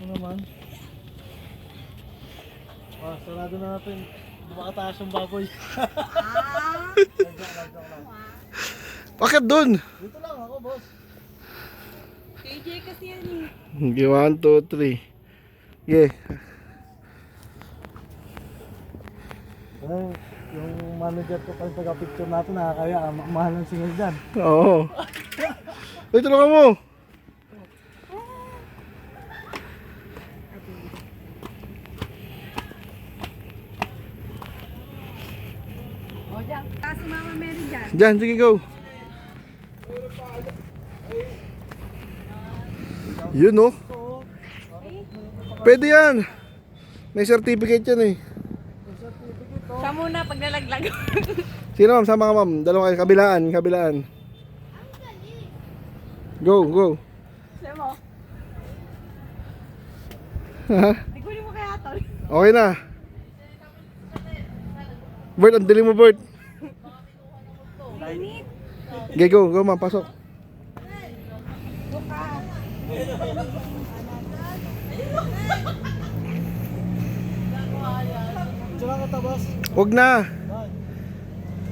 Ano naman? Sarado na natin. Dumakataas yung baboy. Lagyan lang. Bakit dun? Dito lang ako, boss. KJ kasi yan eh. Okay, 1, 2, 3. Yeah. Yung manager ko pala taga-picture natin, nakakaya. Mahal ng singil dyan. Oo. Uy, tulungan mo. O dyan. Kasi Mama Mary dyan. Diyan, sige go. Yun no. Pwede yan. May certificate yan eh. Siya muna pag nalaglag. Sino ma'am? Sama ka ma'am. Dalawa kayo. Kabilaan. Go. Siya mo. Ha? Igunin mo kaya tol. Okay na. Bert, ang dilim mo Bert. Init. Okay, go ma'am. Pasok. Buka. Tsaka ka tabas. Huwag na.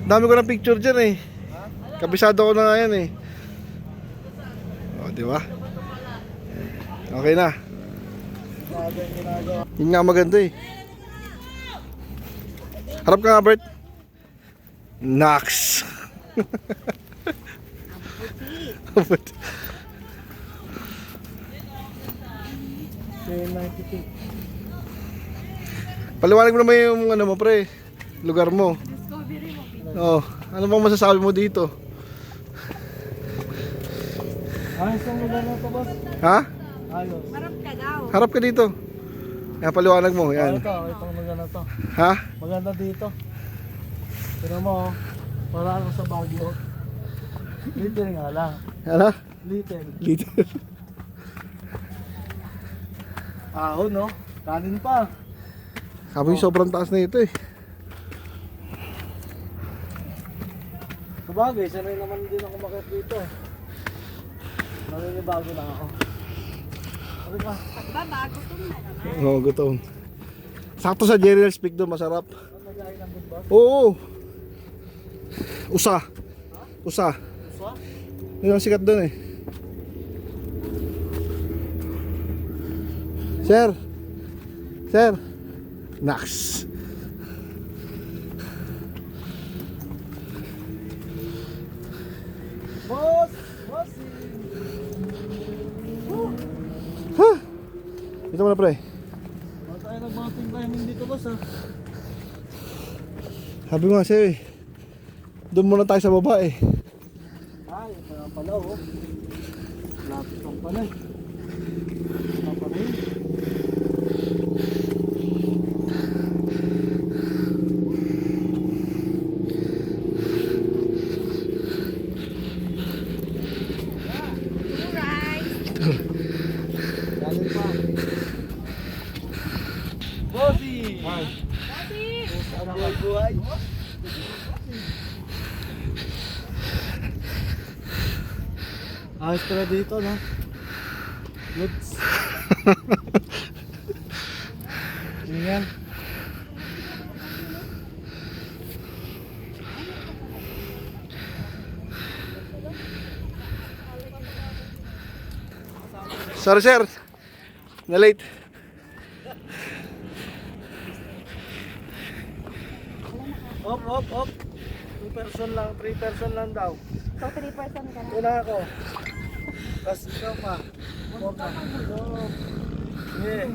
Dami ko ng picture dyan eh. Kabisado ko na nga yan eh. O, di ba? Okay na. Yun nga maganda eh. Harap ka nga Bert. Nax. Paliwanag mo naman yung ano mo pre. Lugar mo. Discovery mo. Oh, ano bang masasabi mo dito? Ayos ang lugar na ito, boss. Ha? Ayos. Marap ka daw. Harap ka dito. Yan, paliwanag mo. Yan. Itong lugar na ito. Ha? Maganda dito. Pero mo, para ako sa Baguio. Little nga lang. Ano? Little. Dito. Ahon, no? Kanin pa. Sabi sobrang taas na ito eh. Sabagay, sanay naman din ako makit dito. Naninibago na ako. Sabi ka, Pagba bago to na naman. Oo, gutom. Sakto sa General Speak doon, masarap. nag-aay ng good boss? Oo. Usa. Uswa? Yun ang sikat doon eh. Sir. Nax. Boss! Bossy! Ha? Dito mo na pre. Ba't tayo nag-mountain climbing dito, boss, ha? Sabi mo nga sa'yo eh. Doon muna tayo sa baba eh. Ay, ito nga pala, oh. Lapit lang pala, eh. Ito pala yun. Alright. Galing pa. Bossy! Ay. Kasi. Ang buhay-buhay. Ayos pala dito, no? Looks. Tingnan. Sorry sir. Na-late. Op. 2 person lang, 3 person lang daw. So 3 person ka na. Una ako. Tapos ikaw pa. Huwag ka. Yeah.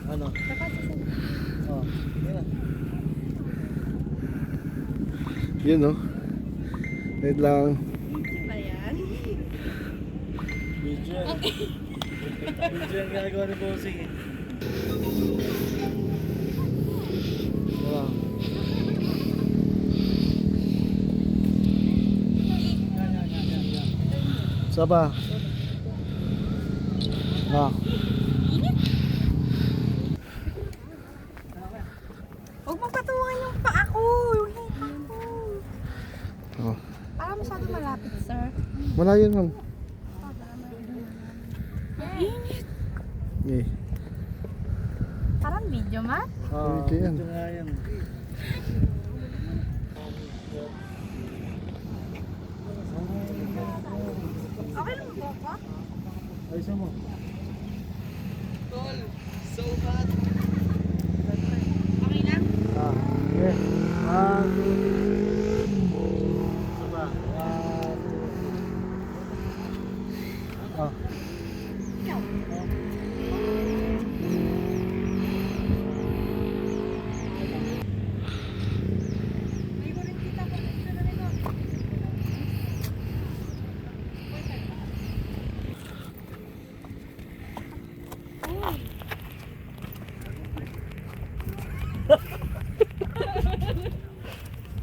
Ano? Oh, yun na. Yun no. Wait lang. Ba yan? Video yan. Video yan ginagawa ni Bossing eh. Wow. Saba. Ah. Huwag magpatungan yung paa ko. Yung hita ko. Oh. Para masyado malapit, sir. Malayo ma'am. Init. Eh. Parang video, ma? Oo, Ito yan. ito nga yan. Okay lang ba ako? Ayusin mo. Okay lang? Okay. 1, 2, 3. Saba. 1, 2, 3. Ikaw. May kulit kita ko. Ito na rin ako.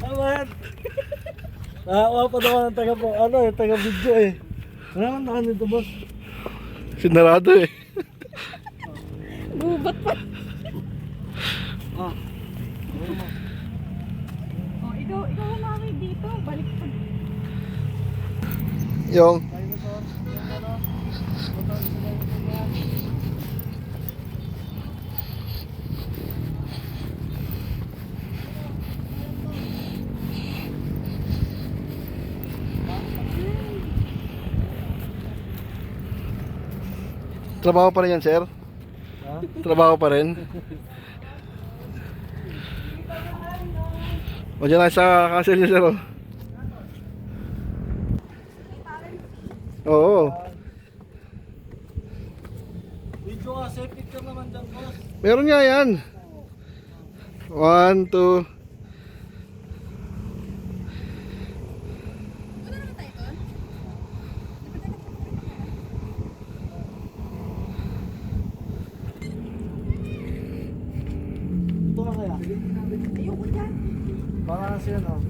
Amat! Nakakuha pa naman ang taga po. Ano yung taga video eh. Ano naman naka nito boss? Sinarado eh. Gubat pa. Ah. Oh, ikaw ang mami dito. Balik pa. Yung. Dinosaur. Yung ano. Motor sa dinosaur yan. Trabaho pa rin yan, sir? Ha? Trabaho pa rin? O dyan na sa castle niya, sir. Oh. Oo. Video nga, safety ka naman dyan boss. Meron nga yan. 1, 2. Ito ka kaya? Ayoko dyan. Baka kasi yan oh.